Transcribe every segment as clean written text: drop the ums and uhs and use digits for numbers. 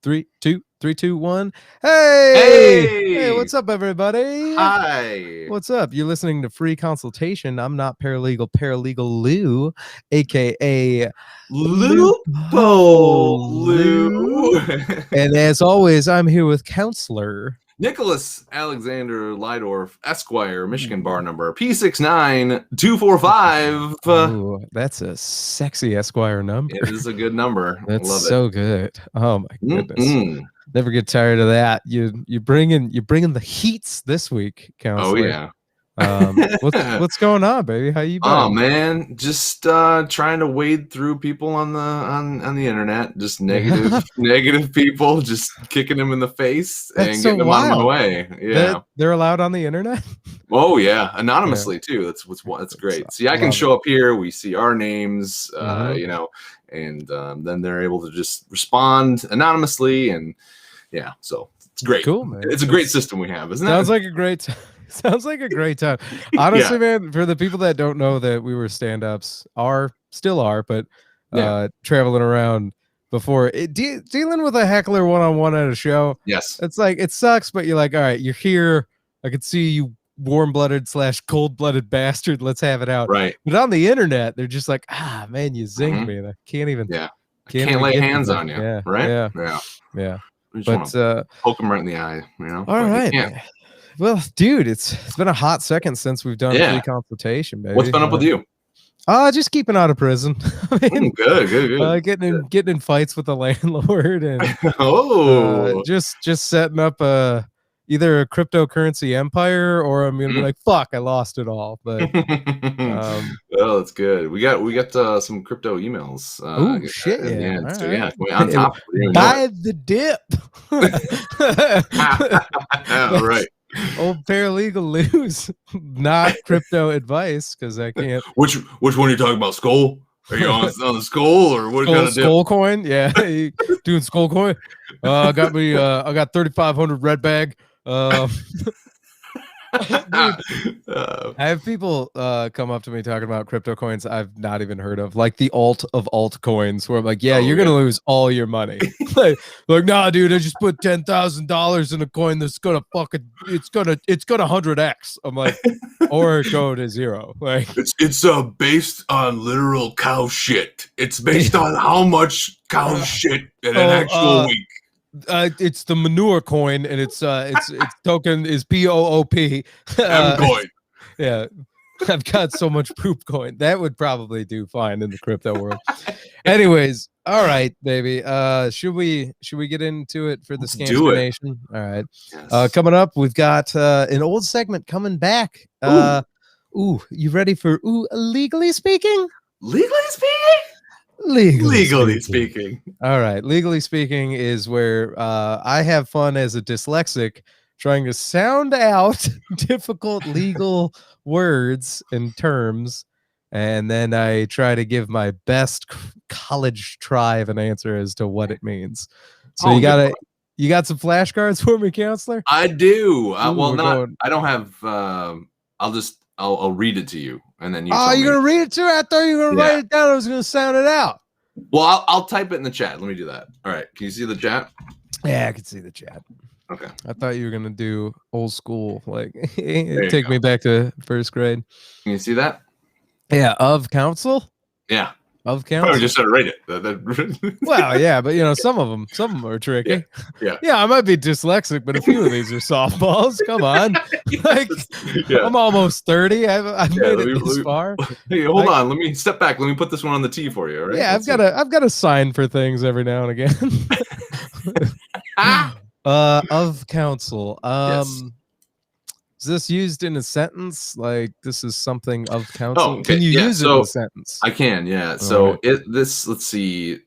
Three, two, one. Hey, what's up, everybody? Hi. What's up? You're listening to Free Consultation. I'm not paralegal Lou, aka Lou. And as always, I'm here with Counselor Nicholas Alexander Lydorf, Esquire, Michigan bar number P69245. Oh, that's a sexy Esquire number. It is a good number. That's Love so good. Oh my goodness. Mm-mm. Never get tired of that. You bringing the heats this week, Counselor. Oh yeah. What's going on, baby? How you been? Oh man, just trying to wade through people on the internet, just negative people, just kicking them in the face and getting them out of my way. Yeah, they're allowed on the internet. Oh yeah, anonymously too. That's great. See, I can show up here. We see our names, you know, and then they're able to just respond anonymously, and yeah, so it's great. Cool, man. It's a great system we have, isn't it? Sounds like a great time. Honestly, man, for the people that don't know that we were stand-ups, still are, but traveling around before dealing with a heckler one-on-one at a show. Yes. It's like, it sucks, but you're like, all right, you're here. I can see you warm-blooded / cold-blooded bastard. Let's have it out. Right. But on the internet, they're just like, man, you zinged me. And I can't even. Yeah. Can't lay hands on you. Yeah. Right. Yeah. But poke them right in the eye. You know. All right. Well, dude, it's been a hot second since we've done Free Consultation, baby. What's been up with you? Just keeping out of prison. I mean, good. Getting in fights with the landlord and just setting up either a cryptocurrency empire, or I'm gonna be like, fuck, I lost it all. But well, that's good. We got some crypto emails. Oh shit! On top. Buy the dip. All right. Old paralegal Lou's not crypto advice, because I can't. Which one are you talking about? Skull? Are you on the skull, or what kind of dip? Skull coin? Yeah, doing skull coin. I got 3,500 red bag. I have people come up to me talking about crypto coins I've not even heard of, like the alt of altcoins, where I'm like, you're gonna lose all your money. like, nah, dude, I just put $10,000 in a coin that's gonna it's gonna 100x. I'm like, or go to zero. Like, it's based on literal cow shit. It's based on how much cow shit in an actual week. It's the manure coin, and its token is POOP. Coin. Yeah, I've got so much poop coin that would probably do fine in the crypto world. Anyways, all right, baby. Should we get into it for the Scamster Nation? All right. Yes. Coming up, we've got an old segment coming back. You ready for legally speaking? Legally speaking. Legally speaking. All right. Legally speaking is where I have fun as a dyslexic trying to sound out difficult legal words and terms, and then I try to give my best college try of an answer as to what it means. So you got some flashcards for me, Counselor? I do. I don't have. I'll read it to you, and then you. Oh, you're gonna read it to me? I thought you were gonna write it down. I was gonna sound it out. Well, I'll type it in the chat. Let me do that. All right. Can you see the chat? Yeah, I can see the chat. Okay. I thought you were gonna do old school, like take me back to first grade. Can you see that? Yeah, of counsel. Yeah. Of counsel. I just said rate it. Well, yeah, but some of them are tricky. Yeah. I might be dyslexic, but a few of these are softballs. Come on, I'm almost 30. I've made it this far. Hey, hold on. Let me step back. Let me put this one on the tee for you. All right. Yeah, I've got a sign for things every now and again. Of counsel. Yes. Is this used in a sentence? Like, this is something of counsel? Oh, okay. Can you use it in a sentence? I can, yeah. So let's see.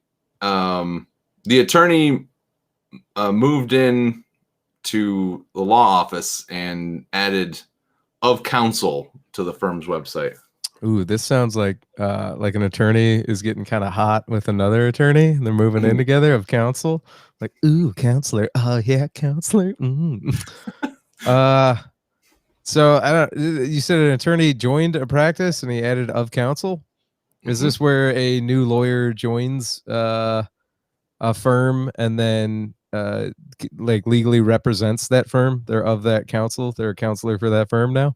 The attorney moved in to the law office and added of counsel to the firm's website. Ooh, this sounds like an attorney is getting kind of hot with another attorney, and they're moving in together, of counsel. Like, ooh, counselor. Oh yeah, counselor. So I don't. You said an attorney joined a practice and he added of counsel. Is this where a new lawyer joins a firm and then like legally represents that firm. They're of that counsel. They're a counselor for that firm now.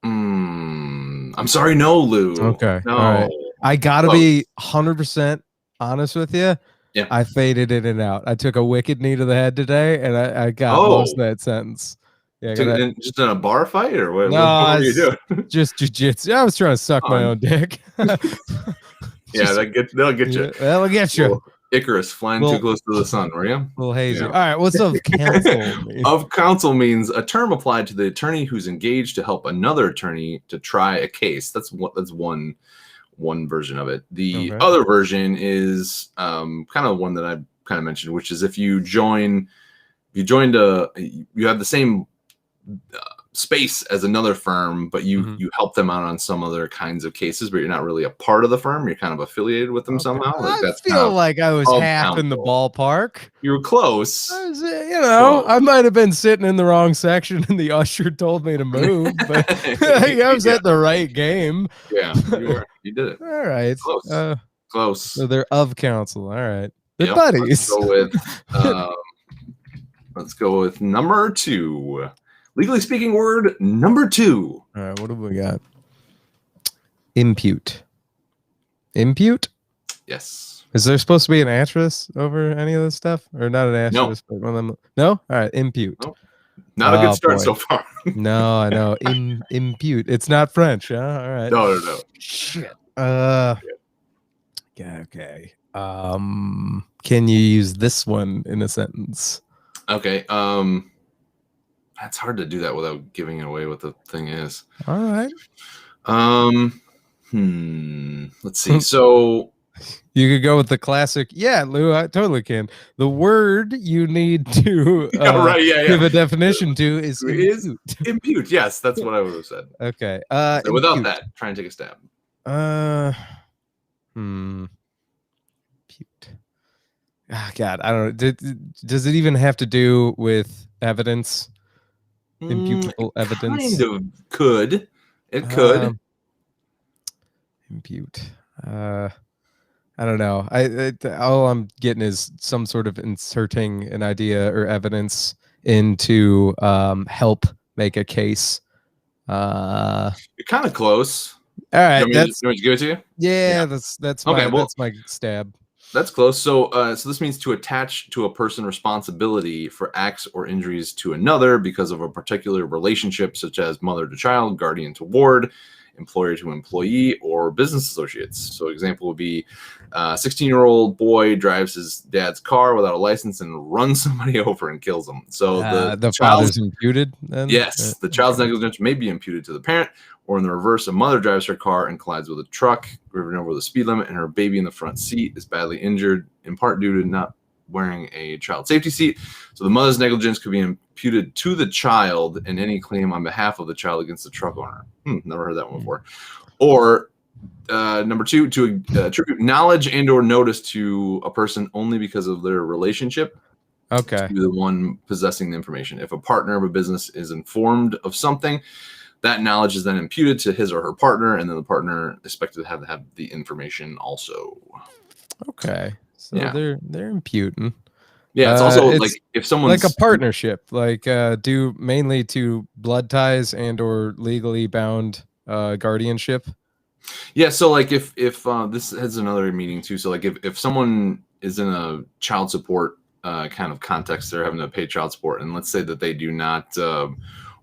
I'm sorry, no, Lou. Okay, no. all right. I gotta be 100% honest with you. Yeah. I faded in and out. I took a wicked knee to the head today, and I got most of that sentence. Yeah, just in a bar fight, or what? No, what were you doing? Just jujitsu. I was trying to suck my own dick. Yeah, they'll get you. That'll get you. Icarus flying too close to the sun, were you? A little hazy. Yeah. All right, what's of counsel mean? Of counsel means a term applied to the attorney who's engaged to help another attorney to try a case. That's one version of it. The other version is kind of one that I kind of mentioned, which is if you have the same space as another firm, but you help them out on some other kinds of cases, but you're not really a part of the firm. You're kind of affiliated with them somehow. Like I feel like I was half counsel. in the ballpark. You were close. I might have been sitting in the wrong section and the usher told me to move, but I was at the right game. Yeah, you were. You did it. All right. Close. So they're of counsel. All right. They're buddies. Let's go with number 2. Legally speaking, word number 2. All right, what have we got? Impute. Impute? Yes. Is there supposed to be an asterisk over any of this stuff? Or not an asterisk? No? But one of them... No? All right, impute. Nope. Not a good start so far. No, I know. Impute. It's not French, huh? All right. No. Shit. Okay. Can you use this one in a sentence? Okay. That's hard to do that without giving away what the thing is. All right. Let's see. So you could go with the classic. Yeah, Lou, I totally can. The word you need to give a definition to is impute. Impute. Yes, that's what I would have said. Okay. So without that, try and take a stab. Impute. Oh, God, I don't know. Does it even have to do with evidence? Imputable evidence? Kind of could. It could. Impute. I don't know. All I'm getting is some sort of inserting an idea or evidence into help make a case. You're kind of close. All right. You want me to give it to you? Yeah. That's my stab. That's close. So this means to attach to a person responsibility for acts or injuries to another because of a particular relationship, such as mother to child, guardian to ward, employer to employee, or business associates. So example would be a 16-year-old boy drives his dad's car without a license and runs somebody over and kills them. So the father's imputed then? Yes, the child's negligence may be imputed to the parent, or in the reverse, a mother drives her car and collides with a truck, driven over the speed limit, and her baby in the front seat is badly injured, in part due to not wearing a child safety seat. So the mother's negligence could be imputed to the child and any claim on behalf of the child against the truck owner. Never heard that one before. Or number 2, to attribute knowledge and or notice to a person only because of their relationship. Okay. To be the one possessing the information. If a partner of a business is informed of something, that knowledge is then imputed to his or her partner, and then the partner is expected to have the information also. Okay. So they're imputing. Yeah, it's also like if someone's like a partnership, like due mainly to blood ties and or legally bound guardianship. Yeah, so like if this has another meaning too. So like if someone is in a child support kind of context, they're having to pay child support, and let's say that they do not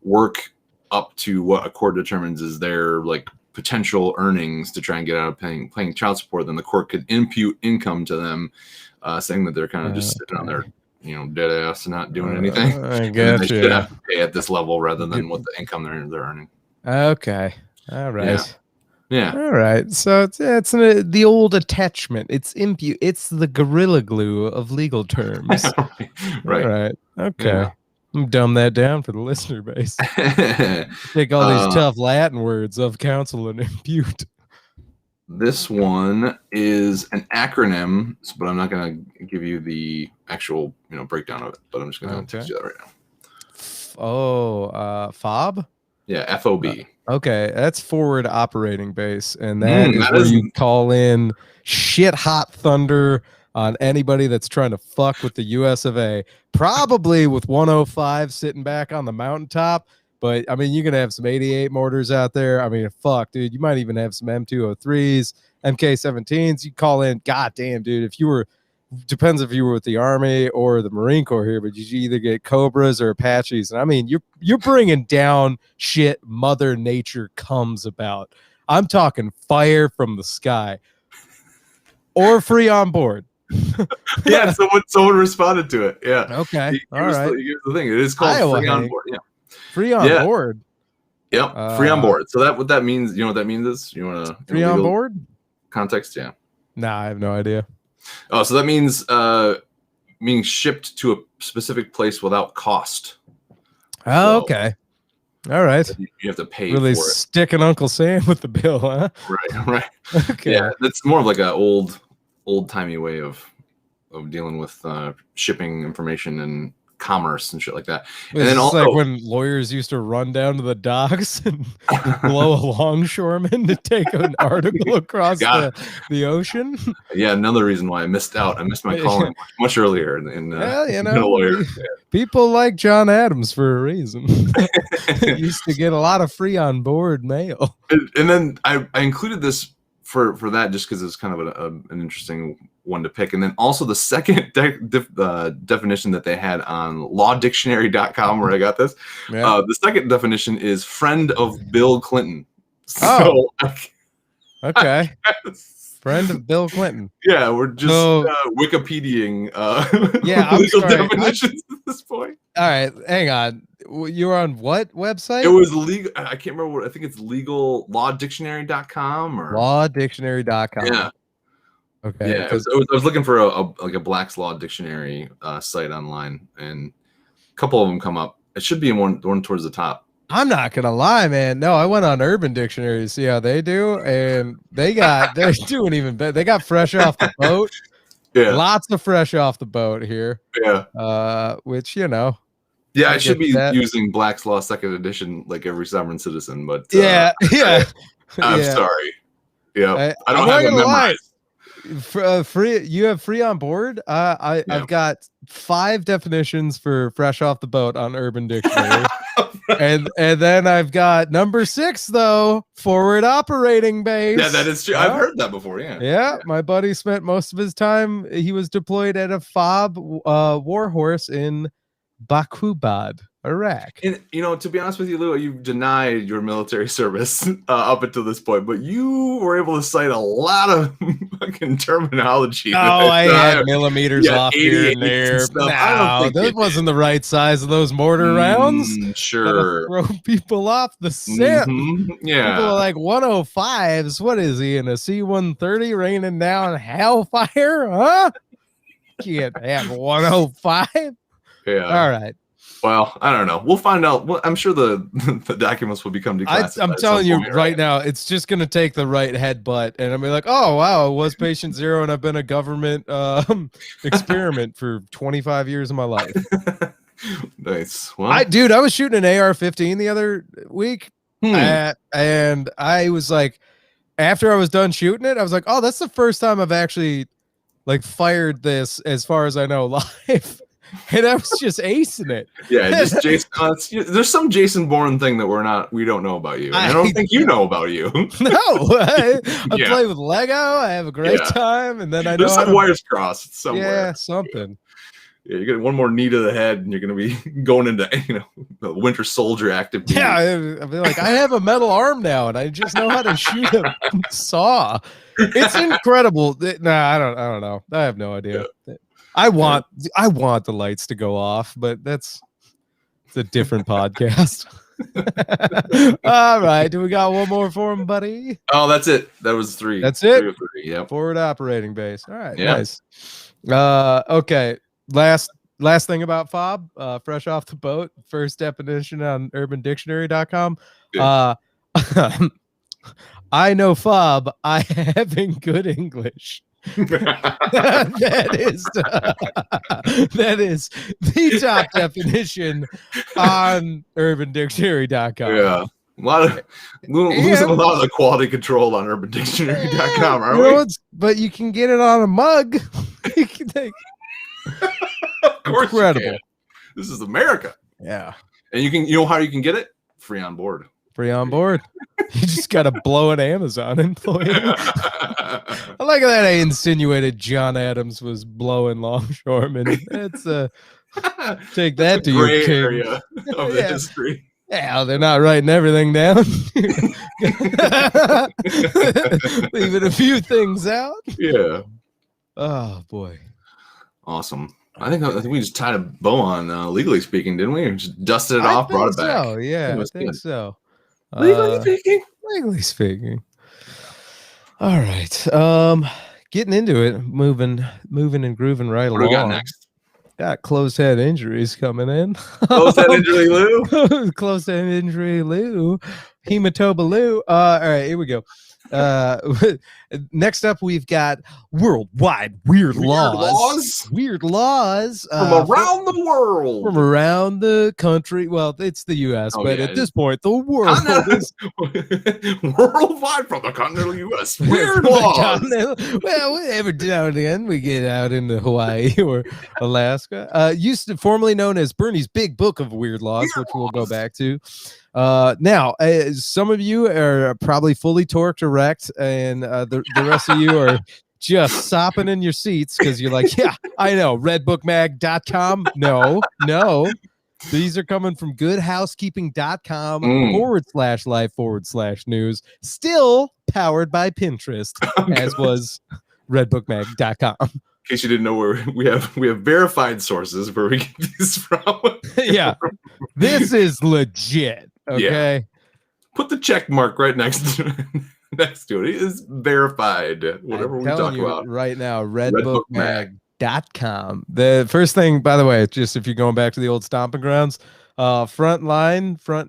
work up to what a court determines is their like potential earnings to try and get out of paying child support, then the court could impute income to them, saying that they're kind of just sitting on their dead ass and not doing anything. I guess they should have to pay at this level rather than what the income they're earning. Okay. All right. Yeah. All right. So it's the old attachment. It's impute. It's the gorilla glue of legal terms. Right. All right. Okay. Yeah. Dumb that down for the listener base. Take all these tough Latin words of counsel and impute. This one is an acronym, but I'm not going to give you the actual breakdown of it. But I'm just going to text you that right now. FOB. Yeah, FOB. Okay, that's forward operating base, and that is where you call in shit hot thunder on anybody that's trying to fuck with the US of A. Probably with 105 sitting back on the mountaintop. But I mean, you're gonna have some 88 mortars out there. I mean, fuck, dude. You might even have some M203s, MK17s. You call in. God damn, dude. If you were, depends if you were with the Army or the Marine Corps here, but you either get Cobras or Apaches. And I mean, you're bringing down shit Mother Nature comes about. I'm talking fire from the sky, or free on board. Yeah, someone responded to it. Yeah. Okay. All right. Here's the thing. It is called Iowa free on Hank. board. Yeah. Free on board. Yep. Free on board. So what that means, you know what that means is? You want to free on board? Context? Yeah. Nah, I have no idea. Oh, so that means being shipped to a specific place without cost. Oh, so, okay. All right. You have to pay really for it. Sticking Uncle Sam with the bill, huh? Right. Okay. Yeah, that's more of like an old-timey way of dealing with shipping information and commerce and shit like that. And then also like when lawyers used to run down to the docks and blow a longshoreman to take an article across the ocean. Yeah, another reason why I missed out. I missed my calling much earlier. Well, you know, people like John Adams for a reason. Used to get a lot of free on board mail. And then I included this for that just because it's kind of an interesting one to pick. And then also the second definition that they had on lawdictionary.com where I got this. Yeah. The second definition is friend of Bill Clinton. So, okay. Friend of Bill Clinton. Yeah, we're just Wikipediaing legal definitions at this point. All right, hang on. You were on what website? It was legal. I can't remember what. I think it's lawdictionary.com or lawdictionary.com. Yeah. Okay. Yeah, I was looking for a Black's Law Dictionary site online, and a couple of them come up. It should be in one towards the top. I'm not gonna lie, man. No, I went on Urban Dictionary to see how they do, and they're doing even better. They got fresh off the boat. Yeah, lots of fresh off the boat here. Yeah, which you know. Yeah, I should be using Black's Law Second Edition like every sovereign citizen, but yeah. I'm sorry. Yeah, I don't have it memorized. Free, you have free on board. I've got 5 definitions for fresh off the boat on Urban Dictionary. and then I've got number 6 though, forward operating base. Yeah, that is true. I've heard that before. Yeah. My buddy spent most of his time. He was deployed at a FOB warhorse in Bakubad, Iraq. And you know, to be honest with you, Lou, you've denied your military service up until this point, but you were able to cite a lot of fucking terminology. Oh, I had millimeters off here and there. No, that wasn't the right size of those mortar rounds. Sure. Throw people off the scent. Yeah. People are like 105s. What is he in a C-130 raining down hellfire? Huh? Can't have 105. Yeah. All right. Well, I don't know. We'll find out. Well, I'm sure the documents will become declassified. I'm telling you right now, it's just going to take the right headbutt. And I'm like, oh, wow, I was patient 0 and I've been a government experiment for 25 years of my life. Nice. Well, dude, I was shooting an AR-15 the other week. And I was like, after I was done shooting it, I was like, oh, that's the first time I've actually like fired this, as far as I know, live. And I was just acing it. Yeah, just Jason. There's some Jason Bourne thing that we don't know about you. And I don't think you know about you. No, I play with Lego. I have a great time, and then I know there's some wires crossed somewhere. Yeah, something. Yeah, you're getting one more knee to the head, and you're gonna be going into the Winter Soldier active. Yeah, I'll be like, I have a metal arm now, and I just know how to shoot a saw. It's incredible. Nah, I don't know. I have no idea. Yeah. I want the lights to go off, but it's a different podcast. All right, do we got one more for him, buddy? Oh, that's it. That was 3. That's it. 3 of 3. Yeah. Forward operating base. All right, yeah. Nice. Okay. Last thing about FOB, fresh off the boat. First definition on UrbanDictionary.com. I know FOB. I having good English. that is the top definition on UrbanDictionary.com. Yeah, losing a lot of the quality control on UrbanDictionary.com. Are we? But you can get it on a mug. Of course, Incredible. This is America. Yeah. And you know how you can get it? Free on board. Free on board. You just got to blow an Amazon employee. I like that I insinuated John Adams was blowing longshoremen. That's take that to your gray king. area of the history. Yeah, they're not writing everything down. Leaving a few things out. Yeah. Oh boy. Awesome. I think we just tied a bow on legally speaking, didn't we? Just dusted it off, brought it back. So yeah, I think so. Legally speaking. Legally speaking. All right. Getting into it, moving and grooving right along. What do we got next? Got closed head injuries coming in. Closed head injury, Lou. Closed head injury, Lou. Hematoba Lou. All right, here we go. Next up, we've got worldwide weird laws. Weird laws from around the world, from around the country. Well, it's the U.S., but at this point, the world is worldwide from the continental U.S. Weird laws. Well, every now and then we get out into Hawaii or Alaska. Used to formerly known as Bernie's Big Book of Weird Laws, which we'll go back to. Now, some of you are probably fully torqued erect, and the rest of you are just sopping in your seats because you're like, yeah, I know, redbookmag.com. No. These are coming from goodhousekeeping.com /life/news, still powered by Pinterest, as was redbookmag.com. In case you didn't know, where we have verified sources where we get these from. Yeah, this is legit. Okay. Yeah. Put the check mark right next to it. It is verified. Whatever we talk about right now, redbookmag.com. The first thing, by the way, just if you're going back to the old stomping grounds, front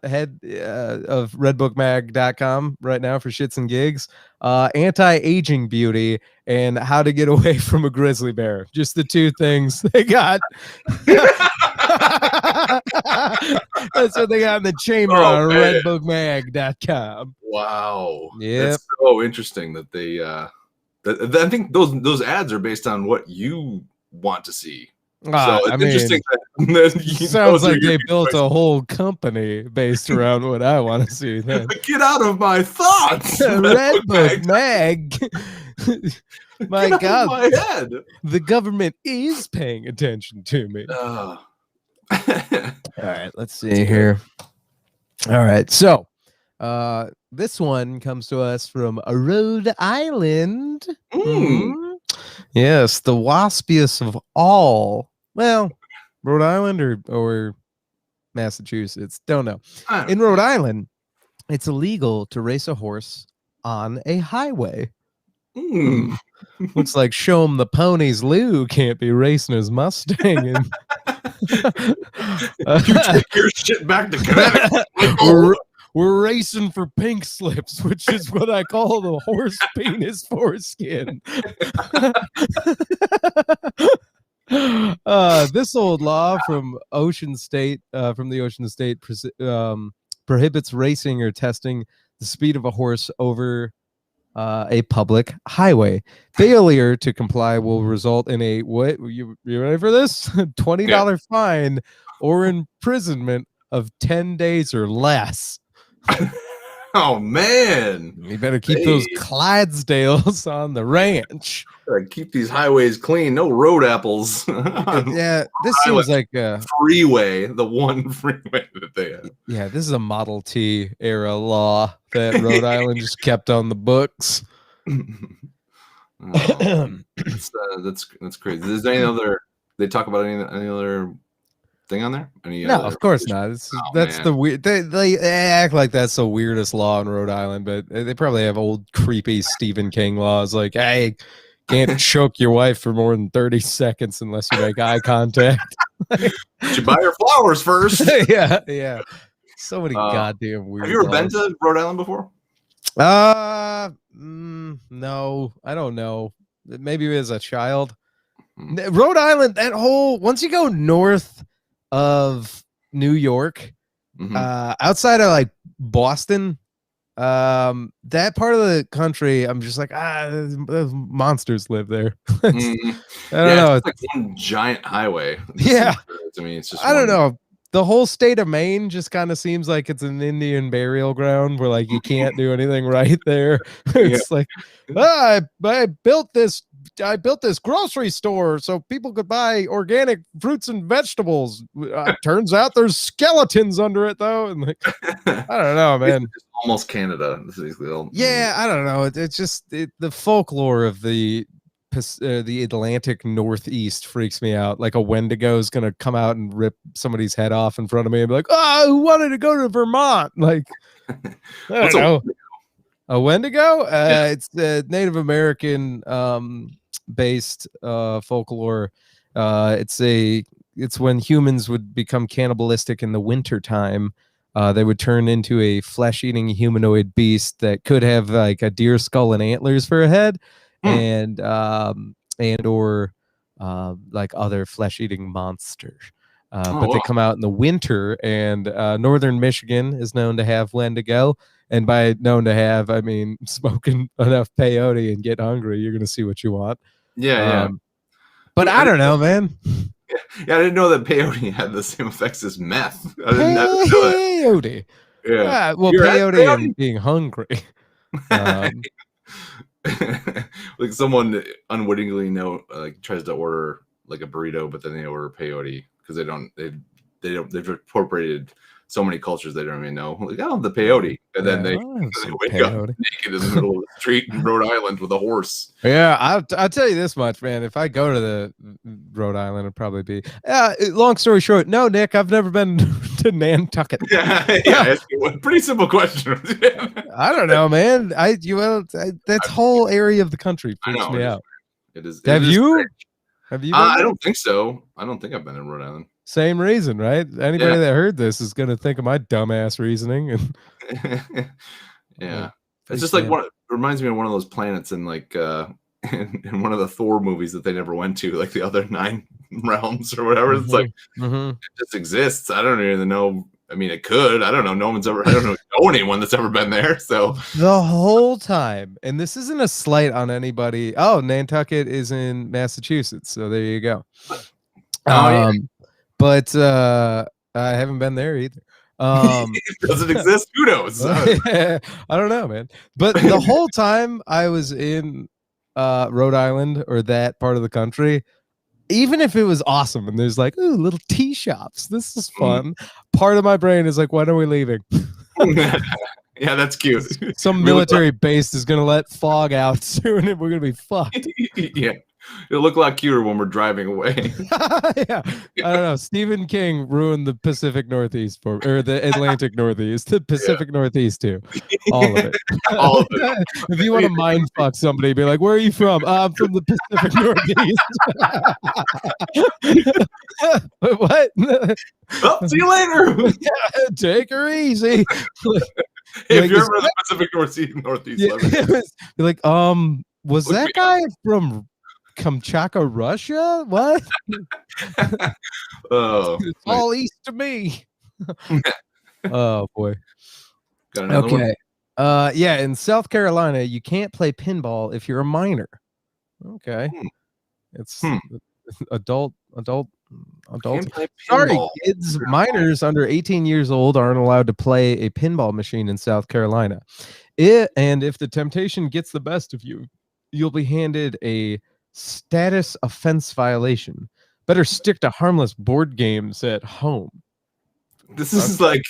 head of redbookmag.com right now for shits and gigs, anti-aging beauty and how to get away from a grizzly bear. Just the two things they got. That's what they got in the chamber on redbookmag.com. Wow. Yeah, that's so interesting that they I think those ads are based on what you want to see. So it's interesting that sounds like they built a whole company based around what I want to see. Then. Get out of my thoughts. Redbook Mag. My God, my head. The government is paying attention to me. All right, let's see here. All right, so this one comes to us from Rhode Island. Yes, the waspiest of all. Well, Rhode Island or Massachusetts, don't know. In Rhode Island, it's illegal to race a horse on a highway. Looks like Show 'em the Ponies Lou can't be racing his Mustang. And you take your shit back to Connecticut. We're racing for pink slips, which is what I call the horse penis foreskin. This old law from Ocean State, prohibits racing or testing the speed of a horse over a public highway. Failure to comply will result in a what? You ready for this? $20 fine or imprisonment of 10 days or less. Oh man, you better keep those Clydesdales on the ranch. Keep these highways clean. No road apples. Yeah, this seems like a freeway, the one freeway that they have. Yeah, this is a Model T era law that Rhode Island just kept on the books. That's crazy. Is there any other? They talk about any other thing on there? No, of course not. That's the weird. They act like that's the weirdest law in Rhode Island, but they probably have old creepy Stephen King laws like, hey, can't choke your wife for more than 30 seconds unless you make eye contact. You buy her flowers first. Yeah. So many goddamn weird. Have you ever been to Rhode Island before? No, I don't know. Maybe as a child. Rhode Island, that whole once you go north of New York, outside of like Boston, that part of the country, I'm just like, those monsters live there. I don't know. It's like one giant highway. Yeah. To me, it's just I don't know. The whole state of Maine just kind of seems like it's an Indian burial ground where like you can't do anything right there. It's like, I built this grocery store so people could buy organic fruits and vegetables. Turns out there's skeletons under it though, and like, I don't know, man. It's almost Canada. Yeah, I don't know. It's just the folklore of the Atlantic Northeast freaks me out. Like a Wendigo is gonna come out and rip somebody's head off in front of me and be like, "Oh, who wanted to go to Vermont?" Like, I don't know. A Wendigo? It's Native American based folklore. It's when humans would become cannibalistic in the winter time. They would turn into a flesh-eating humanoid beast that could have like a deer skull and antlers for a head. And or like other flesh-eating monsters. But they come out in the winter, and northern Michigan is known to have Wendigo. And by known to have, I mean smoking enough peyote and get hungry, you're gonna see what you want. Yeah. But I don't know, man. Yeah, I didn't know that peyote had the same effects as meth. I didn't know that. Yeah. Well, peyote and being hungry. Like someone unwittingly tries to order like a burrito, but then they order peyote because they've incorporated so many cultures they don't even know. Like, the peyote, and then they wake up naked in the middle of the street in Rhode Island with a horse. Yeah, I'll tell you this much, man. If I go to the Rhode Island, it'd probably be. Long story short, no, Nick, I've never been to Nantucket. Yeah, pretty simple question. I don't know, man. That whole area of the country freaks me out. It is. Have you? I don't think so. I don't think I've been in Rhode Island. Same reason, right? Anybody that heard this is gonna think of my dumbass reasoning. And yeah, it's just like it reminds me of one of those planets in like in one of the Thor movies that they never went to, like the other 9 realms or whatever. It's like it just exists. I don't even know. I mean, it could. I don't know. No one's ever. I don't know anyone that's ever been there. So the whole time, and this isn't a slight on anybody. Oh, Nantucket is in Massachusetts, so there you go. But I haven't been there either. It doesn't exist. Who knows? I don't know, man. But the whole time I was in Rhode Island or that part of the country, even if it was awesome and there's like, ooh, little tea shops, this is fun. Part of my brain is like, when are we leaving? Yeah, that's cute. Some military base is gonna let fog out soon, and we're gonna be fucked. Yeah. It'll look a lot cuter when we're driving away. Yeah, I don't know. Stephen King ruined the Pacific Northeast or the Atlantic Northeast, the Pacific Northeast too. All of it. All of it. If you want to mind fuck somebody, be like, "Where are you from?" I'm from the Pacific Northeast. What? Oh, see you later. Take her easy. If you're ever in the Pacific Northeast, you're like, was that guy from Kamchatka, Russia? What? It's all east to me. Oh boy. Okay. Yeah, in South Carolina, you can't play pinball if you're a minor. Okay. It's adult. Sorry, kids. Minors under 18 years old aren't allowed to play a pinball machine in South Carolina. And if the temptation gets the best of you, you'll be handed a status offense violation. Better stick to harmless board games at home. This is like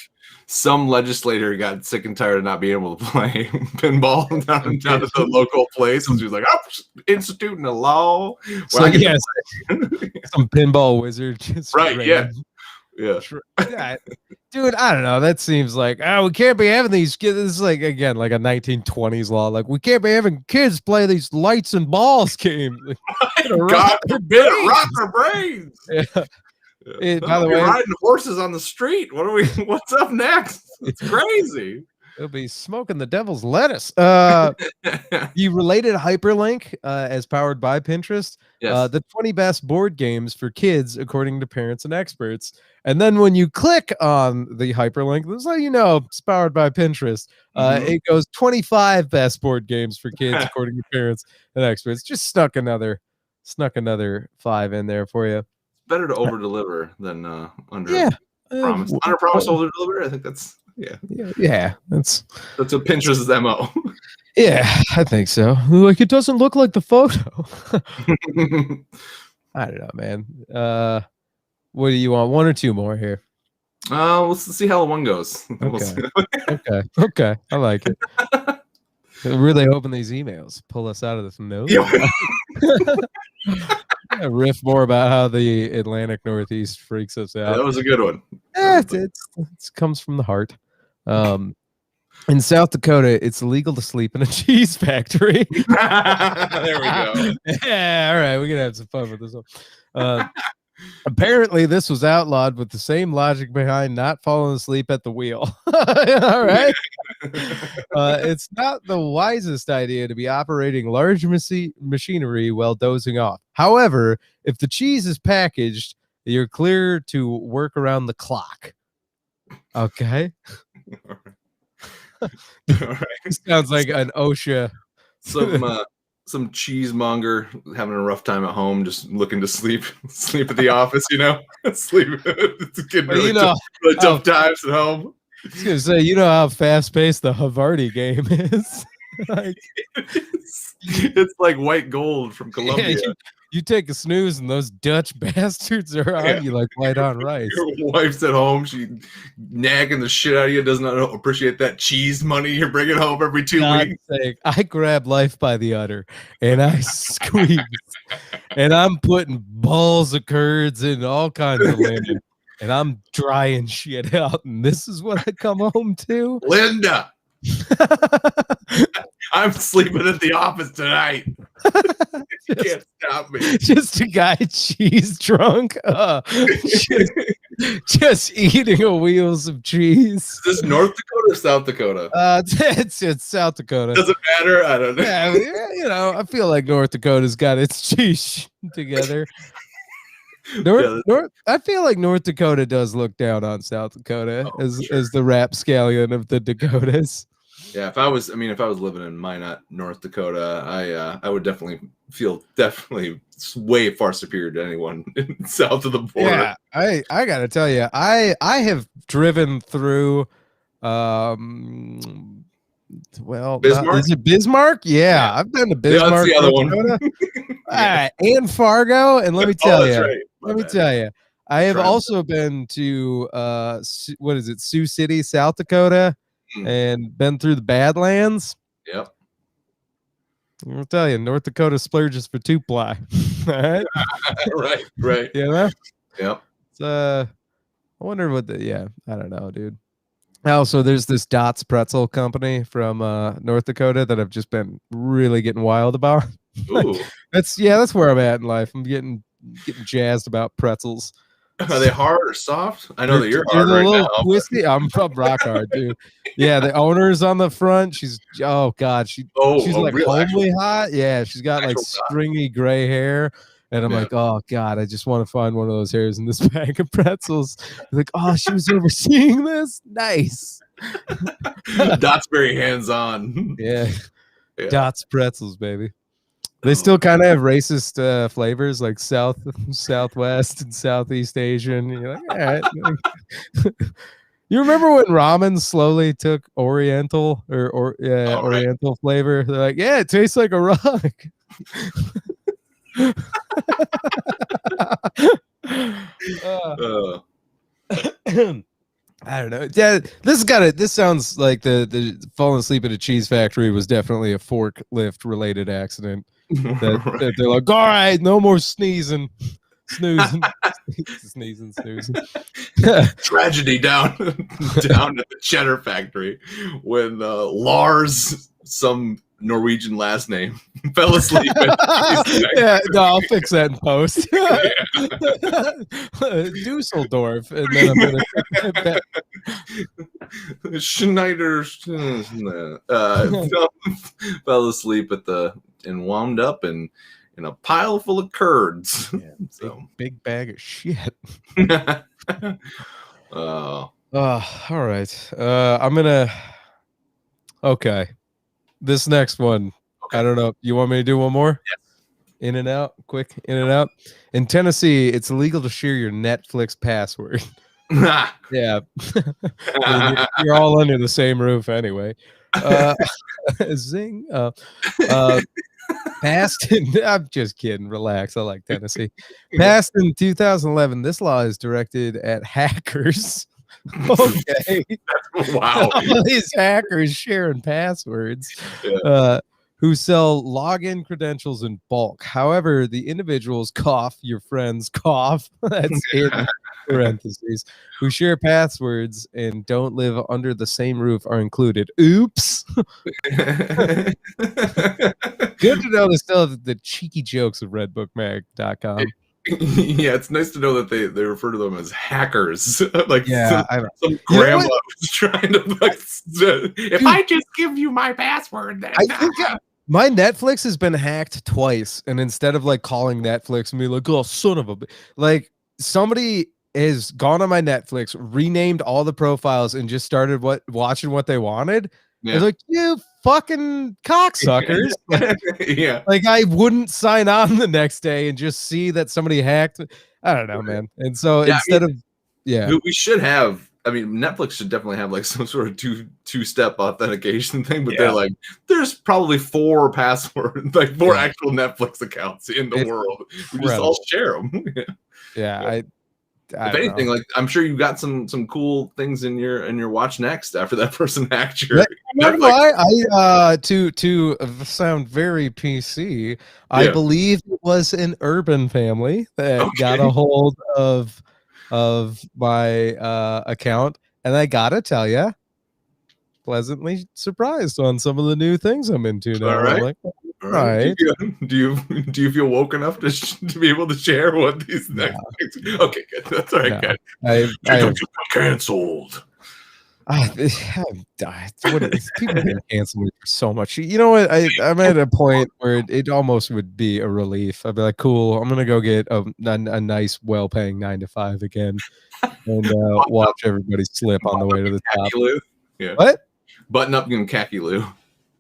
some legislator got sick and tired of not being able to play pinball down at the local place, and she was like, "I'm instituting a law." So yes, some pinball wizard. Right? Yeah. Dude, I don't know. That seems like, we can't be having these kids. This is like, again, like a 1920s law. Like, we can't be having kids play these lights and balls games. God forbid, rock their brains. By the way, riding horses on the street. What's up next? It's crazy. It'll be smoking the devil's lettuce. The related hyperlink as powered by Pinterest, Yes. the 20 best board games for kids according to parents and experts. And then when you click on the hyperlink, this is how you know it's powered by Pinterest. It goes 25 best board games for kids according to parents and experts. Just snuck another 5 in there for you. Better to over deliver than under Yeah. promise. Under promise, over deliver. I think that's That's what Pinterest's MO. Yeah, I think so. Like, it doesn't look like the photo. I don't know, man. What do you want? 1 or 2 more here? Let's see how the one goes. Okay. I like it. I'm really hoping these emails pull us out of this nose. Riff more about how the Atlantic Northeast freaks us out. That was a good one. It comes from the heart. In South Dakota, it's illegal to sleep in a cheese factory. There we go. Yeah, all right, we're gonna have some fun with this one. Apparently, this was outlawed with the same logic behind not falling asleep at the wheel. All right. It's not the wisest idea to be operating large machinery while dozing off. However, if the cheese is packaged, you're clear to work around the clock. Okay. All right. Sounds like an OSHA. Some cheesemonger having a rough time at home, just looking to sleep at the office, sleep. It's getting really tough times at home. I was gonna say, you know how fast paced the Havarti game is. Like, it's like white gold from Colombia. Yeah, you take a snooze and those Dutch bastards are on you like white on rice. Your wife's at home, she nagging the shit out of you, does not appreciate that cheese money you're bringing home every 2 weeks. Sake, I grab life by the udder and I squeeze, and I'm putting balls of curds in all kinds of linen, and I'm drying shit out, and this is what I come home to. Linda, I'm sleeping at the office tonight. You can't stop me. Just a guy cheese drunk, just eating a wheels of cheese. Is this North Dakota or South Dakota? It's South Dakota. Doesn't matter. I don't know. Yeah, I feel like North Dakota's got its cheese together. I feel like North Dakota does look down on South Dakota as the rapscallion of the Dakotas. Yeah, if I was living in Minot, North Dakota, I would definitely feel way far superior to anyone south of the border. Yeah, I gotta tell you, I have driven through, Bismarck? Is it Bismarck? Yeah, I've been to Bismarck. Yeah, that's the other one. All right, and Fargo, and let me tell you, right. I have also been to what is it, Sioux City, South Dakota, and been through the Badlands. Yep. I'll tell you, North Dakota splurges for 2-ply. All right. right. Yeah. Yep. I wonder what I don't know, dude. Also, there's this Dots Pretzel company from North Dakota that I've just been really getting wild about. Ooh. That's where I'm at in life. I'm getting jazzed about pretzels. Are they hard or soft? I know that you're hard a right little now. Twisty. I'm rock hard, dude. Yeah, the owner's on the front. She's she's like real homely hot. Yeah, she's got like stringy gray hair. And I'm like, oh God, I just want to find one of those hairs in this bag of pretzels. Like, oh, she was overseeing this. Nice. Dot's very hands-on. Yeah. Dots pretzels, baby. They still kind of have racist flavors, like Southwest and Southeast Asian. You're like, all right. You remember when ramen slowly took Oriental Oriental flavor? They're like, yeah, it tastes like a rock. I don't know. Yeah, this sounds like the falling asleep at a cheese factory was definitely a forklift related accident. That they're like, all right, no more snoozing. Tragedy down at the cheddar factory when Lars, some Norwegian last name, fell asleep. Yeah, no, I'll fix that in post. Dusseldorf, and then I'm gonna Schneider fell asleep and wound up in a pile full of curds. Yeah, big bag of shit. Oh. All right. Okay. This next one. Okay. I don't know. You want me to do one more? Yes. In and out, quick, in and out. In Tennessee, it's illegal to share your Netflix password. Yeah. You're all under the same roof anyway. Zing. Passed in, I'm just kidding. Relax. I like Tennessee. Passed in 2011. This law is directed at hackers. Okay. Wow. All these hackers sharing passwords. Yeah. Who sell login credentials in bulk. However, the individuals your friends that's in parentheses, who share passwords and don't live under the same roof are included. Oops. Good to know there's still the cheeky jokes of redbookmag.com. Yeah, it's nice to know that they refer to them as hackers. Like some grandma was trying to like, if I just give you my password, then I think my Netflix has been hacked twice, and instead of like calling Netflix and be like, oh, son of a like somebody has gone on my Netflix, renamed all the profiles, and just started watching what they wanted. Yeah. I was like, you fucking cocksuckers. Yeah. Like I wouldn't sign on the next day and just see that somebody hacked. I don't know, man. And so we should have, Netflix should definitely have like some sort of two-step authentication thing, but they're like, there's probably 4 passwords, like 4 actual Netflix accounts in the world. We just all share them. Yeah. If anything, like I'm sure you got some cool things in your watch next after that person hacked your. To sound very PC, I believe it was an urban family that got a hold of my account, and I gotta tell you, pleasantly surprised on some of the new things I'm into now. All right. I'm like, right. Do you feel woke enough to be able to share what these next things? Okay, good. That's all right, good. I canceled. People can cancel me for so much. You know what? I'm at a point where it almost would be a relief. I'd be like, cool, I'm gonna go get a nice, well-paying 9-to-5 again, and watch everybody slip on the way to the top. Yeah. What? Button up in khaki Lou.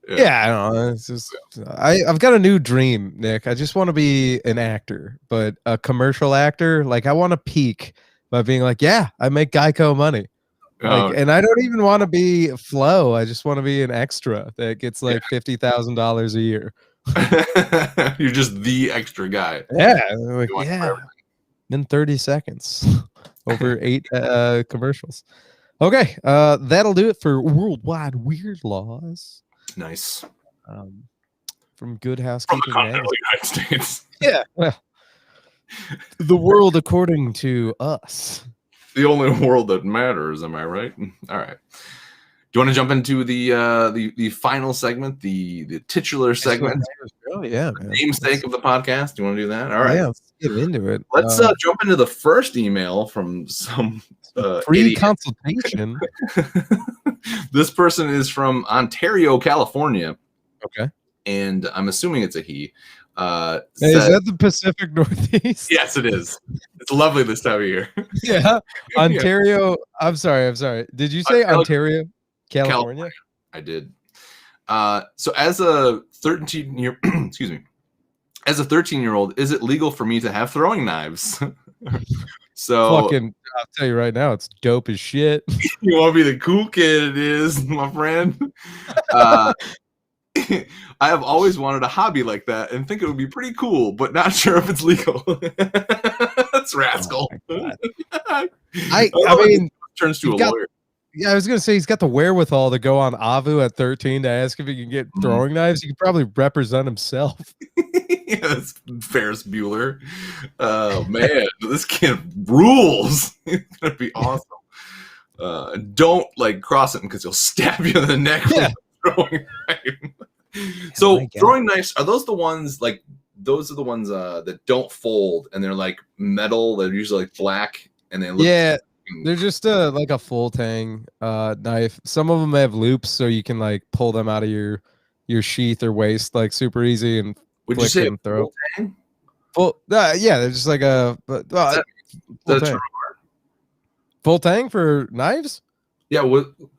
Yeah, I don't know. It's just I've got a new dream, Nick. I just want to be an actor, but a commercial actor. Like I want to peak by being like, yeah, I make Geico money. Like, and I don't even want to be Flo. I just want to be an extra that gets like $50,000 a year. You're just the extra guy. Yeah, like, in 30 seconds over 8 commercials. Okay, that'll do it for Worldwide Weird Laws. Nice. From Good Housekeeping. From the continental United States. Yeah, well, the world according to us. The only world that matters, am I right? All right. Do you want to jump into the final segment, the titular segment? Yeah, the namesake of the podcast. Do you want to do that? All right. Yeah, let's get into it. Let's jump into the first email from some free idiot. Consultation. This person is from Ontario, California. Okay. And I'm assuming it's a he. Is that the Pacific Northeast? Yes, it is. It's lovely this time of year. Yeah. Ontario. I'm sorry. Did you say Ontario, California? I did. So as a 13-year excuse me. As a 13-year-old, is it legal for me to have throwing knives? So fucking, I'll tell you right now, it's dope as shit. You want to be the cool kid? It is, my friend. I have always wanted a hobby like that and think it would be pretty cool, but not sure if it's legal. That's rascal. Oh I mean, turns to a lawyer. Yeah, I was gonna say he's got the wherewithal to go on Avu at 13 to ask if he can get throwing knives. He could probably represent himself. Yeah, that's Ferris Bueller. Oh man, this kid rules. It's gonna be awesome. Don't like cross it because he'll stab you in the neck with a throwing knife. So throwing knives, are those the ones like those are the ones that don't fold and they're like metal, they're usually like black and they look They're just like a full tang knife. Some of them have loops, so you can like pull them out of your sheath or waist like super easy and Would you flick say and throw. full tang? Full, yeah, they're just like a full tang. Full tang for knives. Yeah,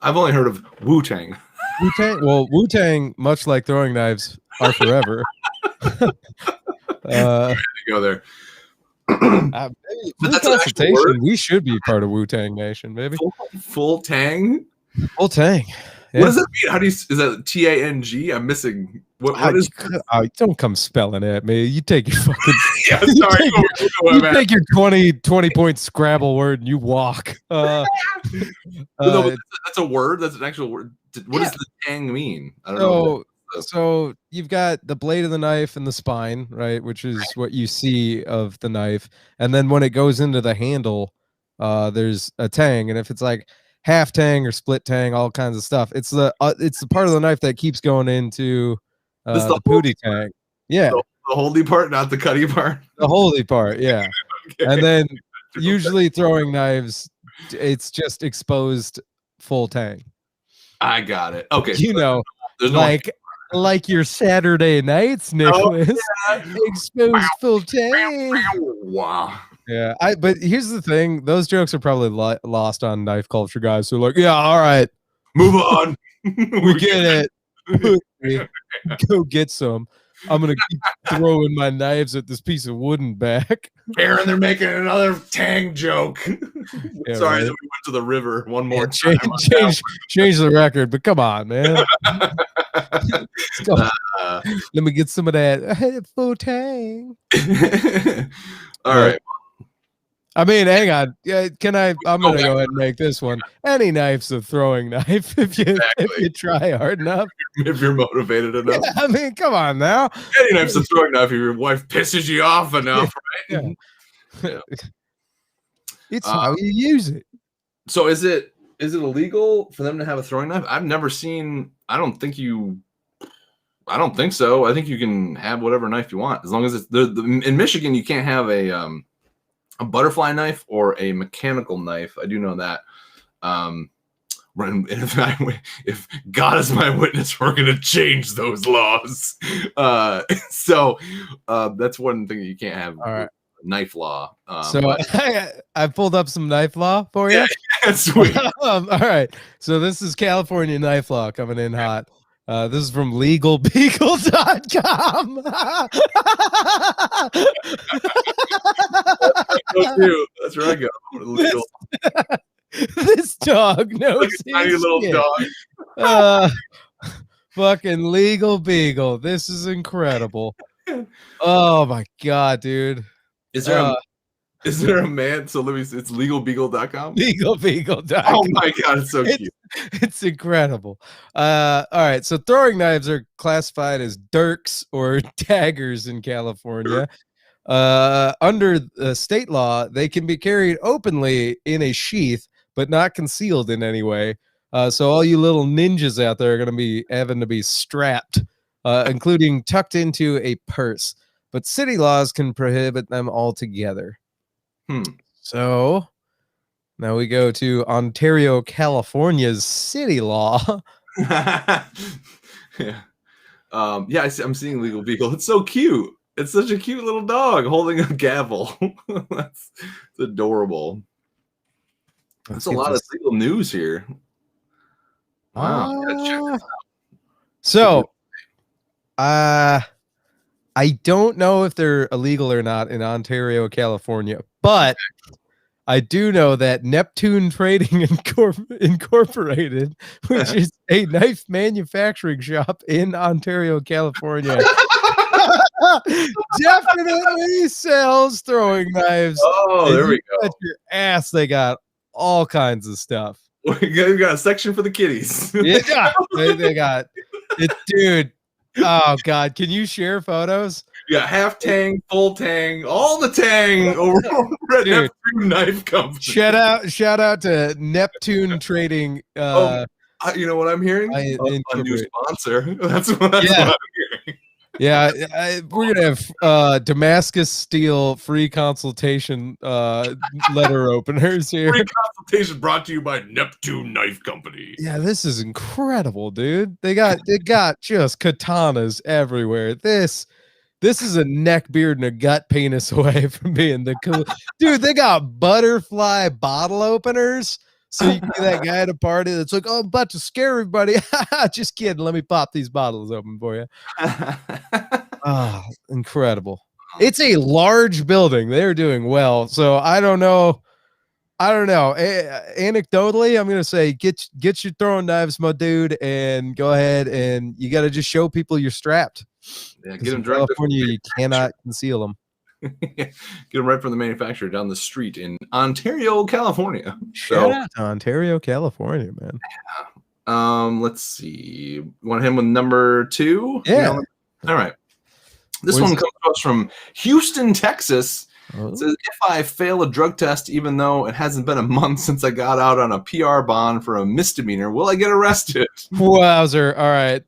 I've only heard of Wu Tang. Wu Tang. Well, Wu Tang, much like throwing knives, are forever. Go there. Free consultation. We should be part of Wu Tang Nation, baby. Full tang. Full tang. Yeah. What does that mean? How do you? Is that T-A-N-G? I'm missing. What is? Don't come spelling at me. You take your fucking. Yeah, sorry. You take your 20 point Scrabble word and you walk. That's a word. That's an actual word. What does the tang mean? I don't know. So you've got the blade of the knife and the spine, right? Which is what you see of the knife. And then when it goes into the handle, there's a tang. And if it's like half tang or split tang, all kinds of stuff, it's the part of the knife that keeps going into the pooty tang. Yeah. The holdy part, not the cutty part. The holdy part, yeah. Okay. And then usually throwing knives, it's just exposed full tang. I got it. Okay. You know, like your Saturday nights, Nicholas. Oh, yeah. Exposed full tang. Wow. Yeah, but here's the thing: those jokes are probably lost on knife culture guys who are like, yeah, all right, move on. we get it. Go get some. I'm gonna keep throwing my knives at this piece of wood and back. Aaron, they're making another tang joke. Yeah, sorry that we went to the river one more time. Change the record, but come on, man. Let me get some of that full tang. All right. I mean, hang on. Yeah, I'm gonna go ahead and make this one. Any knife's a throwing knife if you try hard enough. If you're motivated enough. Yeah, I mean, come on now. Any knife's a throwing knife if your wife pisses you off enough, right? Yeah. It's how you use it. So is it illegal for them to have a throwing knife? I've never seen. I don't think so. I think you can have whatever knife you want as long as it's in Michigan. You can't have a butterfly knife or a mechanical knife. I do know that. If God is my witness, we're going to change those laws. So that's one thing that you can't have. All right. Knife law. I pulled up some knife law for you. Yeah, sweet. All right. So this is California knife law coming in hot. This is from legalbeagle.com. That's where I go. Legal. This dog knows like a tiny little dog. Fucking legal beagle. This is incredible. Oh my god, dude. Is there a man? So it's legalbeagle.com. Legalbeagle.com. Oh my god, it's so cute. It's incredible. All right. So throwing knives are classified as dirks or daggers in California. Under state law, they can be carried openly in a sheath, but not concealed in any way. So all you little ninjas out there are going to be having to be strapped, including tucked into a purse. But city laws can prohibit them altogether. So now we go to Ontario, California's city law. Yeah. I'm seeing Legal Beagle. It's so cute. It's such a cute little dog holding a gavel. That's adorable. That's a lot of legal news here. Wow. So, I don't know if they're illegal or not in Ontario, California, but I do know that Neptune Trading Incorporated, which is a knife manufacturing shop in Ontario, California, definitely sells throwing knives. Oh, there we go. At your ass, they got all kinds of stuff. We got a section for the kiddies. Yeah, they got it, dude. Oh god, can you share photos? Yeah, half tang, full tang, all the tang over at Neptune Knife Company. Shout out to Neptune Trading. You know what I'm hearing? A new sponsor. That's what I'm hearing. Yeah, we're gonna have Damascus steel free consultation letter openers here. Free consultation brought to you by Neptune Knife Company. Yeah, this is incredible, dude. They got just katanas everywhere. This is a neck beard and a gut penis away from being the cool dude. They got butterfly bottle openers. So you can be that guy at a party that's like, oh, I'm about to scare everybody. Just kidding. Let me pop these bottles open for you. Ah, incredible. It's a large building. They're doing well. So I don't know. Anecdotally, I'm gonna say get your throwing knives, my dude, and go ahead and you got to just show people you're strapped. Yeah, get them in directly California, you cannot conceal them. Get them right from the manufacturer down the street in Ontario, California. Shout out to Ontario, California, man. Let's see. Want him with number 2? Yeah. All right. This one comes to us from Houston, Texas. It says, if I fail a drug test, even though it hasn't been a month since I got out on a PR bond for a misdemeanor, will I get arrested? Wowzer. All right.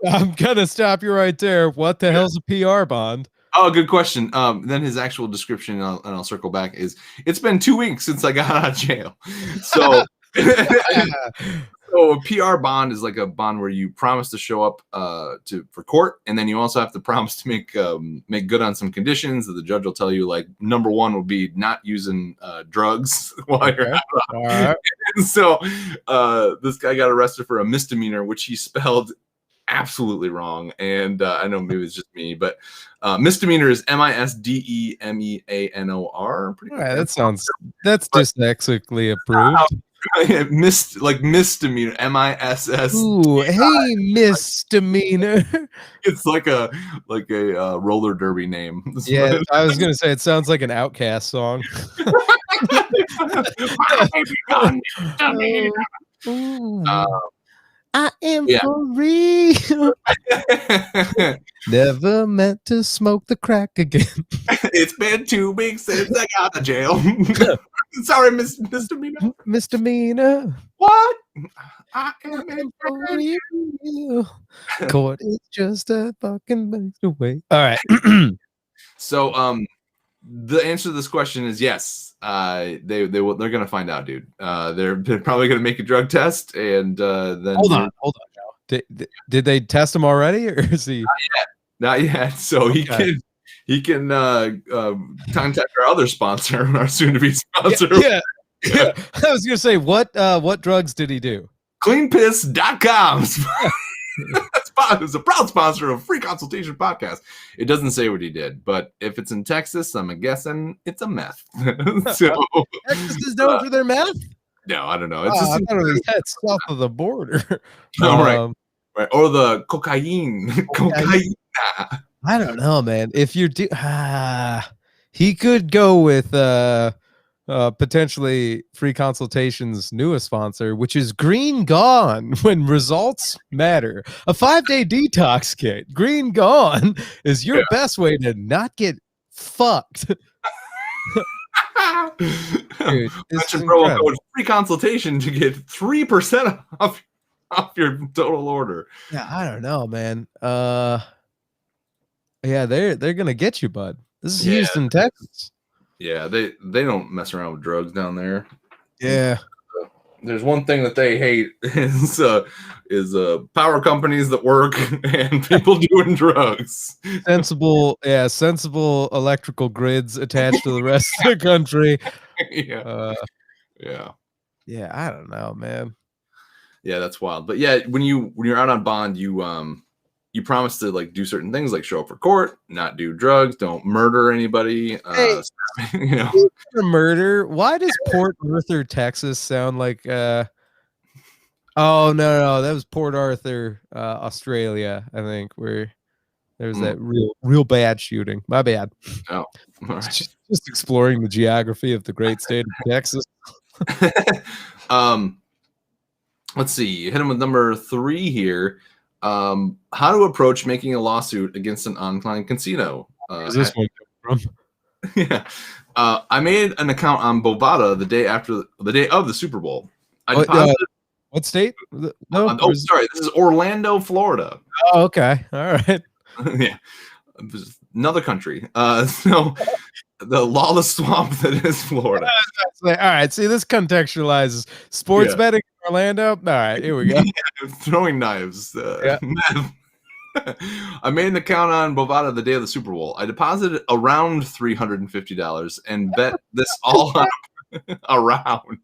I'm going to stop you right there. What the hell's a PR bond? Oh, good question. Then his actual description, and I'll circle back, is it's been 2 weeks since I got out of jail. So, so a PR bond is like a bond where you promise to show up for court, and then you also have to promise to make good on some conditions that the judge will tell you. Like number 1 would be not using drugs while you're out. Right. And so this guy got arrested for a misdemeanor, which he spelled absolutely wrong, and I know maybe it's just me, but misdemeanor is misdemeanor. That's dyslexically approved. Misdemeanor, MISS. Ooh, hey, misdemeanor. It's like a roller derby name. Yeah, I was gonna say it sounds like an Outcast song. I am for real. Never meant to smoke the crack again. It's been 2 weeks since I got to jail. Sorry, misdemeanor. Misdemeanor. What? I am for real. Court is just a fucking waste away. All right. So, the answer to this question is yes. They're gonna find out, dude. They're probably gonna make a drug test, and then hold on now. Did they test him already, or is he not yet? So okay. he can contact our other sponsor, our soon-to-be sponsor. Yeah. I was gonna say what drugs did he do? Cleanpiss.com. It's a proud sponsor of Free Consultation Podcast. It doesn't say what he did, but if it's in Texas, I'm guessing it's a meth. So Texas is known for their meth? No, I don't know. It's I thought it was that south of the border. Right. Or the cocaine. Cocaine. I don't know, man. If you do, he could go with potentially Free Consultation's newest sponsor, which is Green Gone when results matter. A 5-day detox kit. Green Gone is your best way to not get fucked. Dude, mention promo code Free Consultation to get 3% off your total order. Yeah, I don't know, man. Yeah, they're gonna get you, bud. This is Houston, Texas. Yeah, they don't mess around with drugs down there. Yeah. There's one thing that they hate is power companies that work and people doing drugs. Sensible electrical grids attached to the rest of the country. Yeah. Yeah, I don't know, man. Yeah, that's wild. But yeah, when you're out on bond, you promise to like do certain things, like show up for court, not do drugs, don't murder anybody. Hey, murder. Why does Port Arthur, Texas sound like oh no, that was Port Arthur, Australia, I think, where there was that real bad shooting. My bad. Oh, right. just exploring the geography of the great state of Texas. Let's see. Hit him with number 3 here. How to approach making a lawsuit against an online casino. Where's this one come from? Yeah. I made an account on Bovada the day of the Super Bowl. What state? Sorry. This is Orlando, Florida. Oh, okay. All right. Yeah, another country. So the lawless swamp that is Florida. All right, see, this contextualizes sports betting in Orlando. All right, here we go. Yeah, throwing knives. I made an account on Bovada the day of the Super Bowl. I deposited around $350 and bet this all up around.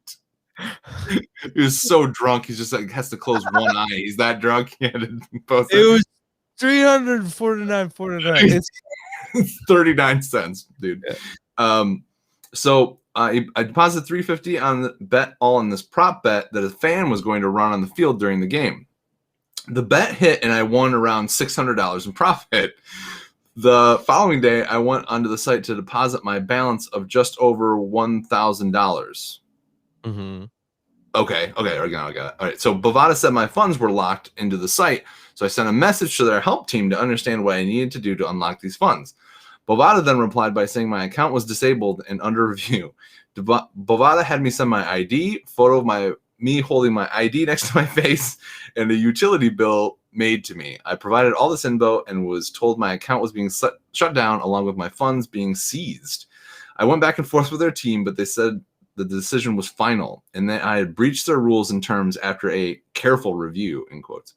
He was so drunk, he's just like has to close one eye. He's that drunk. He had to post it was $349.49. It's 39 cents, dude. Yeah. So I deposited $350 on the bet, all in this prop bet that a fan was going to run on the field during the game. The bet hit, and I won around $600 in profit. The following day, I went onto the site to deposit my balance of just over $1,000. Mm-hmm. Okay, I got it. All right, so Bovada said my funds were locked into the site, so I sent a message to their help team to understand what I needed to do to unlock these funds. Bovada then replied by saying my account was disabled and under review. Bovada had me send my ID, photo of me holding my ID next to my face, and a utility bill made to me. I provided all this info and was told my account was being shut down along with my funds being seized. I went back and forth with their team, but they said the decision was final and that I had breached their rules and terms after a careful review, in quotes.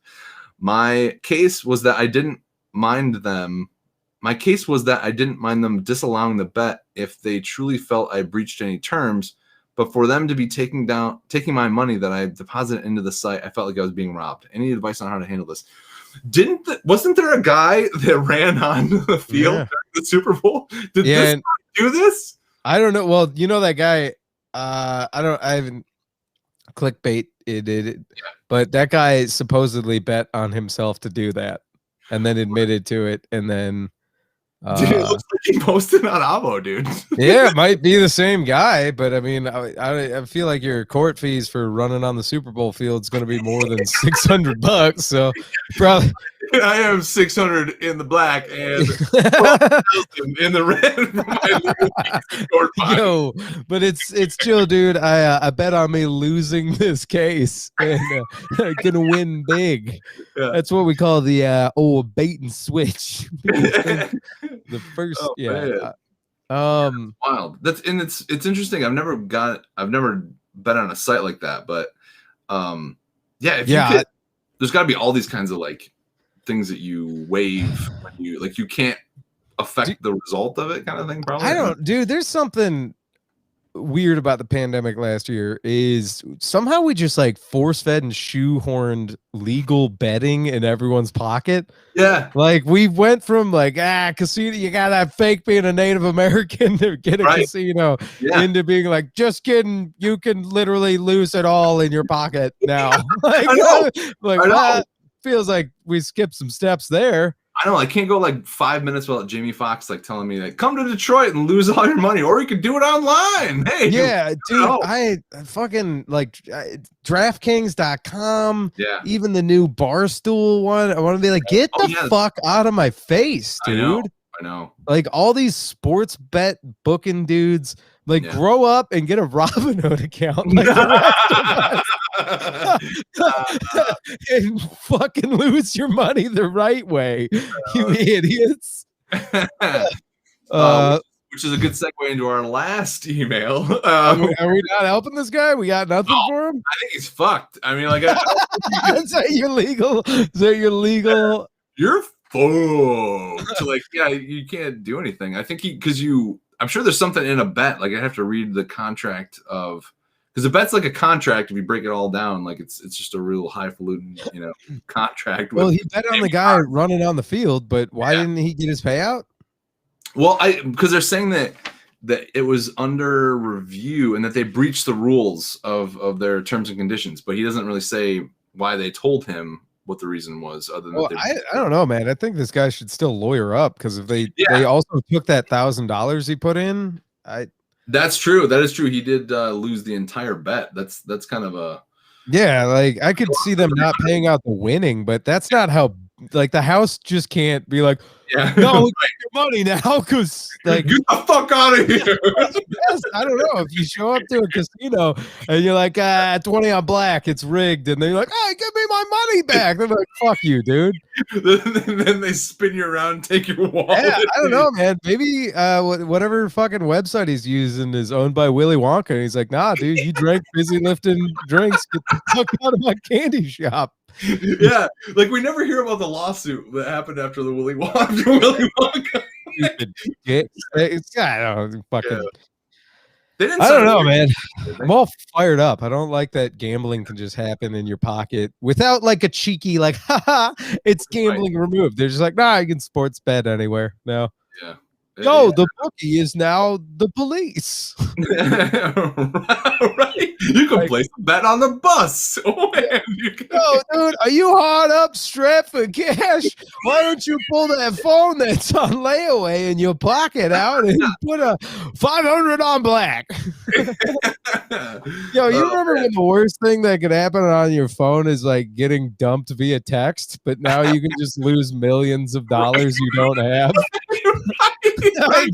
My case was that I didn't mind them disallowing the bet if they truly felt I breached any terms, but for them to be taking my money that I deposited into the site, I felt like I was being robbed. Any advice on how to handle this? Wasn't there a guy that ran on the field during the Super Bowl? Did this guy do this? I don't know. Well, you know that guy. I haven't clickbait it, but that guy supposedly bet on himself to do that, and then admitted to it, and then. Dude, it looks like he posted on Avo, dude. Yeah, it might be the same guy, but I mean, I feel like your court fees for running on the Super Bowl field is going to be more than $600. So probably I have 600 in the black and in the red. Yo, but it's chill, dude. I bet on me losing this case and gonna win big. Yeah. That's what we call the old bait and switch. The first, wild. It's interesting. I've never bet on a site like that, but there's got to be all these kinds of like things that you waive when you can't affect the result of it, kind of thing. Probably. Dude. There's something weird about the pandemic last year is somehow we just like force-fed and shoehorned legal betting in everyone's pocket. Yeah, like we went from like casino, you gotta fake being a Native American to get a casino, into being like, just kidding, you can literally lose it all in your pocket now. Feels like we skipped some steps there. I know. I can't go like 5 minutes without Jamie Foxx like telling me like, come to Detroit and lose all your money, or you could do it online. Hey, dude, I fucking like DraftKings.com. Yeah, even the new Barstool one. I want to be like, get the fuck out of my face, dude. I know. Like all these sports bet booking dudes. Like, grow up and get a Robinhood account. Like and fucking lose your money the right way, you idiots. Which is a good segue into our last email. Are we not helping this guy? We got nothing for him? I think he's fucked. I mean, like, is that your legal? You're fucked. Like, you can't do anything. I think I'm sure there's something in a bet. Like I have to read the contract because a bet's like a contract. If you break it all down, like it's just a real highfalutin, contract. Well, he bet on the guy running on the field, but why didn't he get his payout? Well, because they're saying that it was under review and that they breached the rules of their terms and conditions, but he doesn't really say why they told him what the reason was, other than I don't know, man. I think this guy should still lawyer up, because if they also took that $1,000 he put in. That's true. That is true. He did lose the entire bet. That's kind of a like I could see them not paying out the winning, but that's not how. Like the house just can't be like, no, we get your money now, because like get the fuck out of here. I don't know, if you show up to a casino and you're like 20 on black, it's rigged, and they're like, hey, give me my money back. They're like, fuck you, dude. Then they spin you around and take your wallet. Yeah, I don't know, man. Maybe whatever fucking website he's using is owned by Willy Wonka. And he's like, nah, dude, you drank fizzy lifting drinks. Get the fuck out of my candy shop. Yeah, like we never hear about the lawsuit that happened after the Willy Wonka. It's, I don't know, fucking. Yeah. They didn't I don't know, man. did they? I'm all fired up. I don't like that gambling can just happen in your pocket without like a cheeky, like, haha, it's gambling removed. They're just like, nah, you can sports bet anywhere. No. Yeah. Yo, the bookie is now the police. Right. You can place a bet on the bus. Oh, man. Yo, dude, are you hard up, strapped for cash? Why don't you pull that phone that's on layaway in your pocket out and put a 500 on black? Yo, you remember when the worst thing that could happen on your phone is like getting dumped via text, but now you can just lose millions of dollars you don't have? Like,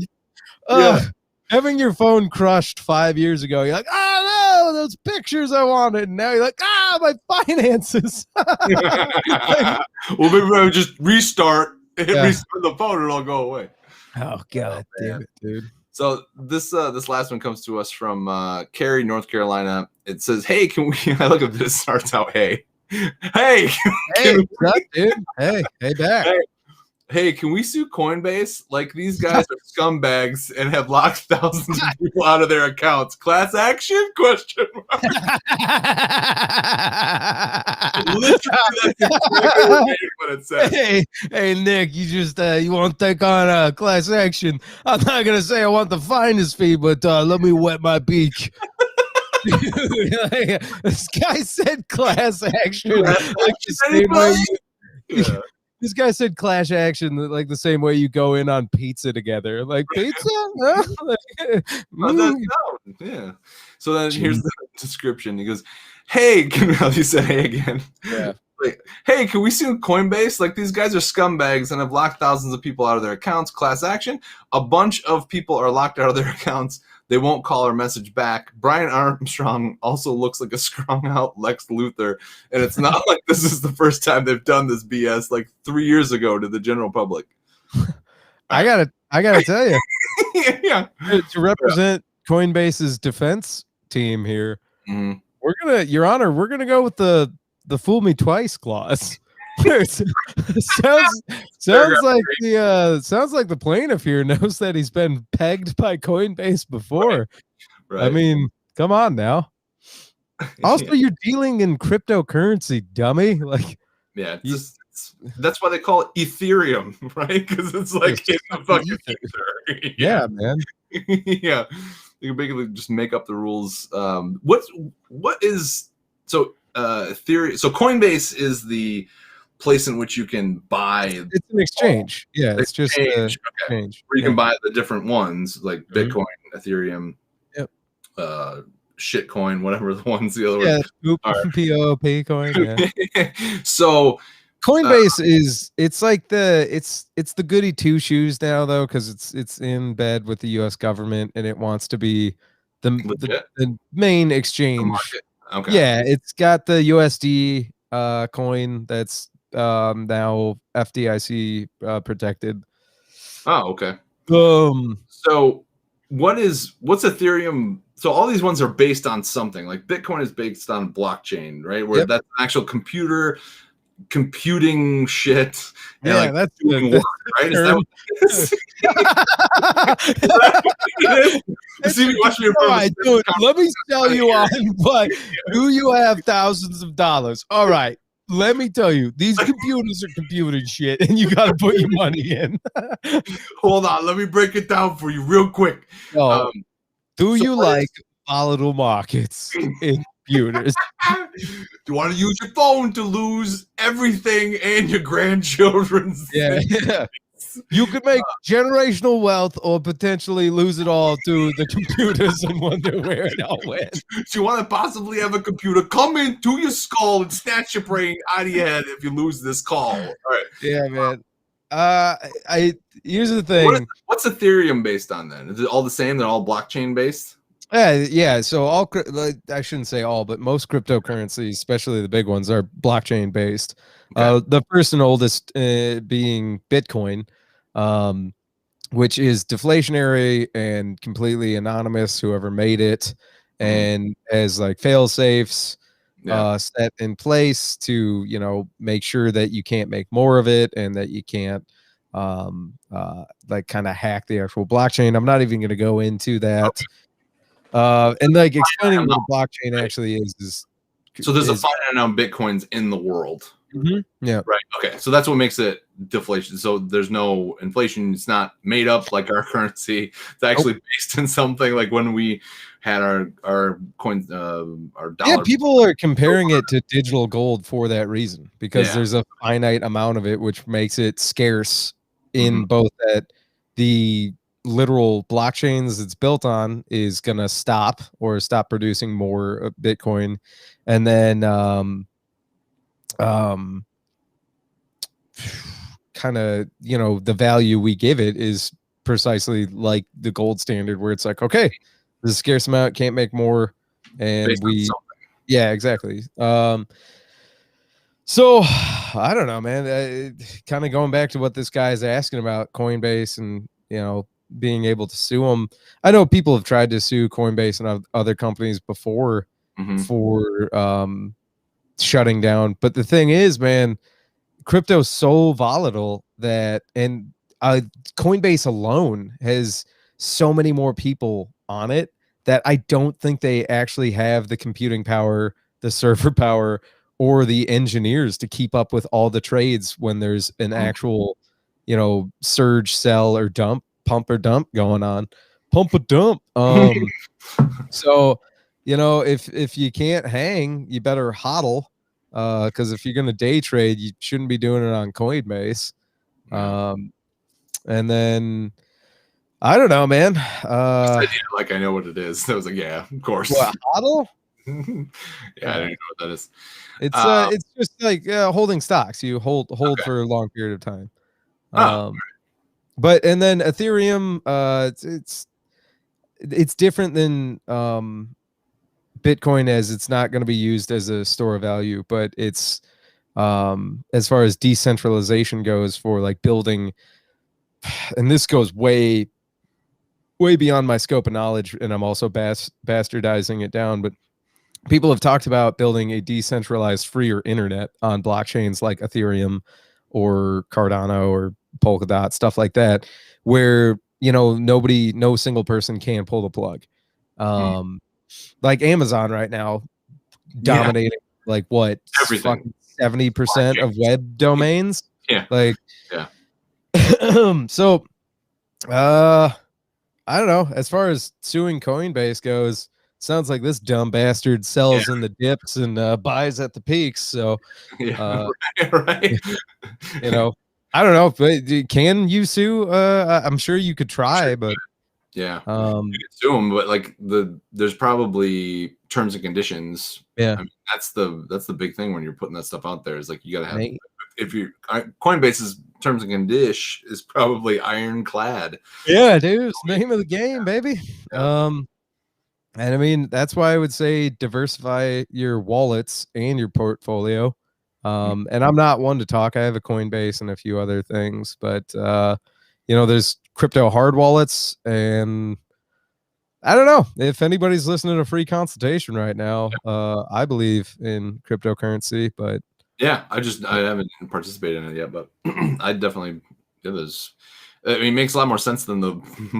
having your phone crushed 5 years ago, you're like, oh no, those pictures I wanted. And now you're like, my finances. Well, maybe I would just restart the phone and it'll go away. Oh god, damn it, dude. So this last one comes to us from Cary, North Carolina. It says, "Hey, can we?" I look at this. Starts out, "Hey, hey, what's up, dude? Hey, back." Hey, can we sue Coinbase? Like, these guys are scumbags and have locked thousands of people out of their accounts. Class action? Question mark. Literally, that's exactly what it says. Hey, Nick, you just you want to take on class action? I'm not gonna say I want the finder's fee, but let me wet my beak. This guy said class action. Like the same way this guy said clash action like the same way you go in on pizza together. Like, pizza? Yeah. So then here's the description. He goes, "Hey," he said, "Hey" again. Yeah. Like, "Hey, can we sue Coinbase? Like, these guys are scumbags and have locked thousands of people out of their accounts. Class action. A bunch of people are locked out of their accounts. They won't call or message back. Brian Armstrong also looks like a strung out Lex Luthor. And it's not like this is the first time they've done this BS like 3 years ago to the general public." I gotta tell you, yeah. To represent Coinbase's defense team here, Your Honor, we're gonna go with the fool me twice clause. sounds like the plaintiff here knows that he's been pegged by Coinbase before. Right. I mean, come on now. Also, you're dealing in cryptocurrency, dummy. Like, yeah, that's why they call it Ethereum, right? Because it's like in the fucking ether. Yeah, man. Yeah, you can basically just make up the rules. What is Ethereum? So Coinbase is the place in which you can buy. It's an exchange. Yeah, it's just an exchange where you can buy the different ones like Bitcoin, Ethereum, shitcoin, whatever the ones the other ones. POP coin. Yeah. So Coinbase it's like it's the goody two shoes now though, because it's in bed with the U.S. government and it wants to be the main exchange. Okay. Yeah, it's got the USD coin that's now FDIC protected. Oh, okay. So what's Ethereum? So all these ones are based on something. Like Bitcoin is based on blockchain, right? Where that's an actual computing shit. And yeah, that's doing work, right? Is that what it is? See me watching your dude, let me tell you on what do you have thousands of dollars? All right. Let me tell you, these computers are computing shit, and you got to put your money in. Hold on, let me break it down for you real quick. Do you like volatile markets in computers? Do you want to use your phone to lose everything and your grandchildren's? Yeah. You could make generational wealth or potentially lose it all to the computers and wonder where it all went. Do you want to possibly have a computer come into your skull and snatch your brain out of your head if you lose this call? All right. Yeah, man. Here's the thing. What's Ethereum based on then? Is it all the same? They're all blockchain based? Yeah. So I shouldn't say all, but most cryptocurrencies, especially the big ones, are blockchain based. Okay. The first and oldest being Bitcoin, um, which is deflationary and completely anonymous. Whoever made it, Mhm. and has like fail safes Yeah. set in place to make sure that you can't make more of it and that you can't like kind of hack the actual blockchain. I'm not even going to go into that. And like explaining what a blockchain Right. actually is So there's a is finite amount of bitcoins in the world. yeah. Right. Okay. So that's what makes it deflation. So there's no inflation. It's not made up like our currency. It's actually based in something like when we had our coins, our Yeah, dollar. people are comparing it to digital gold for that reason because Yeah. there's a finite amount of it, which makes it scarce Mhm. in both that the literal blockchains it's built on is gonna stop producing more Bitcoin, and then um kind of the value we give it is precisely like the gold standard where it's like, okay, this is a scarce amount, can't make more, and Based on we something. yeah, exactly. So I don't know, man. Kind of going back to what this guy is asking about Coinbase and being able to sue them. I know people have tried to sue Coinbase and other companies before Mhm. for shutting down, but the thing is, man, crypto's so volatile that Coinbase alone has so many more people on it that I don't think they actually have the computing power, the server power, or the engineers to keep up with all the trades when there's an Mhm. actual, surge, sell, or dump, pump or dump going on. Pump or dump. So, if you can't hang, you better hodl. Because if you're gonna day trade, you shouldn't be doing it on Coinbase. Yeah. Um, and then I don't know, man. Said, yeah, like I know what it is. I was like, yeah, of course. What hodl? Yeah, I don't Yeah, even know what that is. it's Uh, it's just like holding stocks. You hold okay. for a long period of time. Oh, Um, but and then Ethereum, it's different than Bitcoin, as it's not going to be used as a store of value, but it's as far as decentralization goes for like building, and this goes way beyond my scope of knowledge, and I'm also bastardizing it down, but people have talked about building a decentralized freer internet on blockchains like Ethereum or Cardano or Polkadot, stuff like that, where no single person can pull the plug. mm, um like Amazon right now yeah, dominating like what everything. fucking 70% of web domains. Yeah, Like yeah, so uh I don't know. As far as suing Coinbase goes, sounds like this dumb bastard yeah, sells in the dips and buys at the peaks. So yeah. uh Right. you know, I don't know, but can you sue? I'm sure you could Sure. try, but Yeah, you um can sue them, but like there's probably terms and conditions. yeah, I mean, that's the big thing when you're putting that stuff out there is like you got to have, mate. if you Coinbase's terms and condition is probably ironclad. Yeah, dude, it's the name of the game, baby. Yeah. And I mean, that's why I would say diversify your wallets and your portfolio. Mm. And I'm not one to talk. I have a Coinbase and a few other things, but there's crypto hard wallets, and I don't know if anybody's listening to Free Consultation right now. I believe in cryptocurrency, but Yeah, I haven't participated in it yet, but I definitely it was. I mean, it makes a lot more sense than the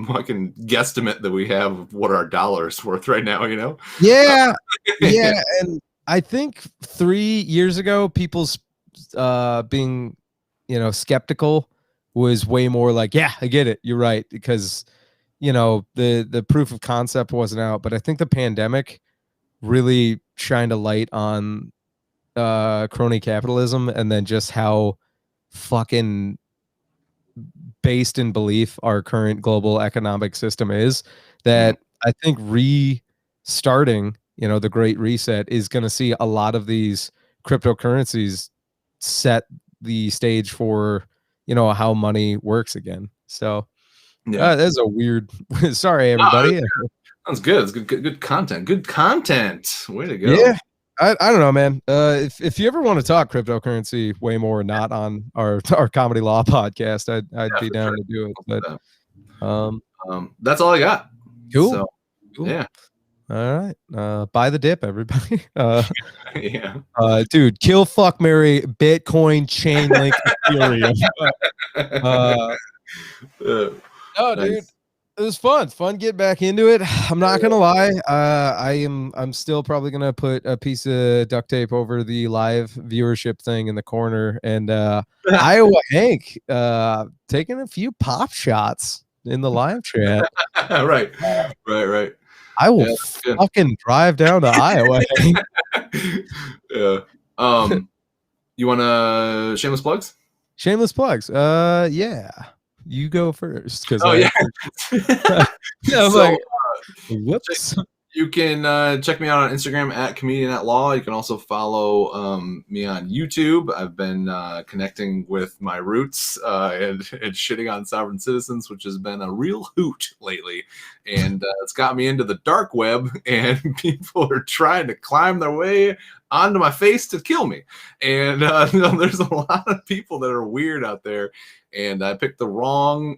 fucking guesstimate that we have of what our dollar is worth right now. Uh, yeah, yeah, and I think 3 years ago, people's being skeptical was way more like, yeah, I get it, you're right, because the proof of concept wasn't out. But I think the pandemic really shined a light on crony capitalism, and then just how fucking based in belief our current global economic system is, mhm. that I think restarting, the great reset is going to see a lot of these cryptocurrencies set the stage for, how money works again. So Yeah. that's a weird sorry No, everybody. Sounds good. It's good content. Good content. Way to go. Yeah. I don't know, man. If you ever want to talk cryptocurrency way more, not on our comedy law podcast, I'd be down to do it. But that's all I got. cool. So, cool. Yeah. All right. Buy the dip, everybody. Yeah. Dude, kill, fuck, marry, Bitcoin, Chainlink, Ethereum. No, Nice. dude. It was fun getting back into it. I'm not gonna lie. I'm still probably gonna put a piece of duct tape over the live viewership thing in the corner, and Iowa Hank taking a few pop shots in the live chat. Right. I will fucking drive down to Iowa. Hank. Yeah. You want shameless plugs? Shameless plugs. Yeah. You go first, because yeah. I'm So, like, whoops. You can check me out on Instagram at Comedian at Law. You can also follow me on YouTube. I've been connecting with my roots and shitting on sovereign citizens, which has been a real hoot lately. And it's got me into the dark web, and people are trying to climb their way onto my face to kill me. And there's a lot of people that are weird out there. And I picked the wrong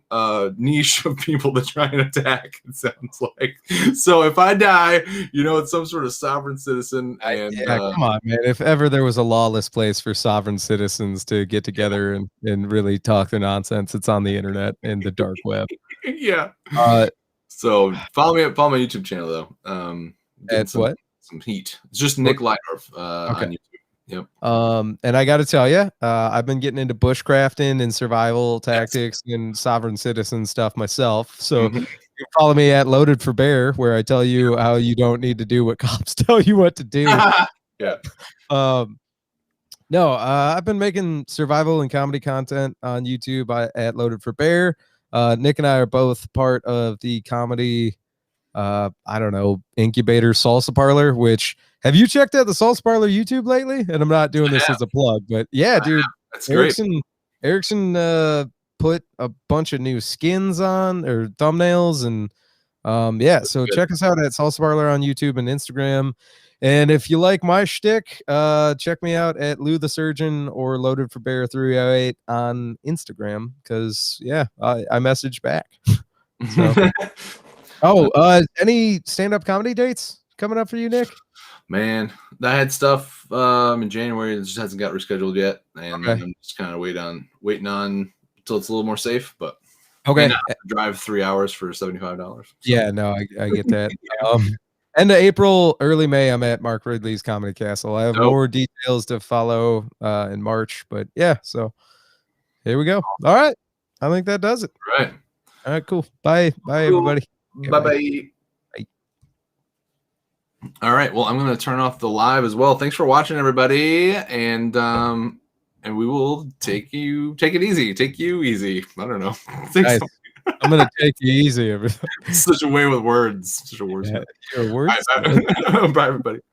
niche of people to try and attack, it sounds like. So if I die, it's some sort of sovereign citizen. And come on, man. If ever there was a lawless place for sovereign citizens to get together and really talk their nonsense, it's on the internet and the dark web. Yeah. So follow my YouTube channel, though. At what? Some heat. It's just Nick Leidorf on YouTube. Yep. And I got to tell you, I've been getting into bushcrafting and survival tactics and sovereign citizen stuff myself. So you can follow me at Loaded for Bear, where I tell you how you don't need to do what cops tell you what to do. Yeah. No, I've been making survival and comedy content on YouTube at Loaded for Bear. Nick and I are both part of the comedy, I don't know, incubator salsa parlor, which have you checked out the salsa parlor YouTube lately? And I'm not doing this as a plug, but yeah, dude, that's great. Erickson put a bunch of new skins on, or thumbnails, and so check us out at salsa parlor on YouTube and Instagram. And if you like my shtick, check me out at Lou the Surgeon or Loaded for Bear 308 on Instagram, because I message back. So any stand-up comedy dates coming up for you, Nick? Man, I had stuff in January that just hasn't got rescheduled yet, and I'm just kind of waiting on until it's a little more safe. But drive 3 hours for $75. So. Yeah, no, I get that. End of April, early May, I'm at Mark Ridley's Comedy Castle. I have more details to follow in March, but so here we go. All right, I think that does it. All right, cool. Bye, everybody. Bye. All right. Well, I'm going to turn off the live as well. Thanks for watching, everybody. And we will take it easy. Take you easy. I don't know. Nice. I'm going to take you easy, everybody. Such a way with words. Such a word. Your words. Bye, everybody.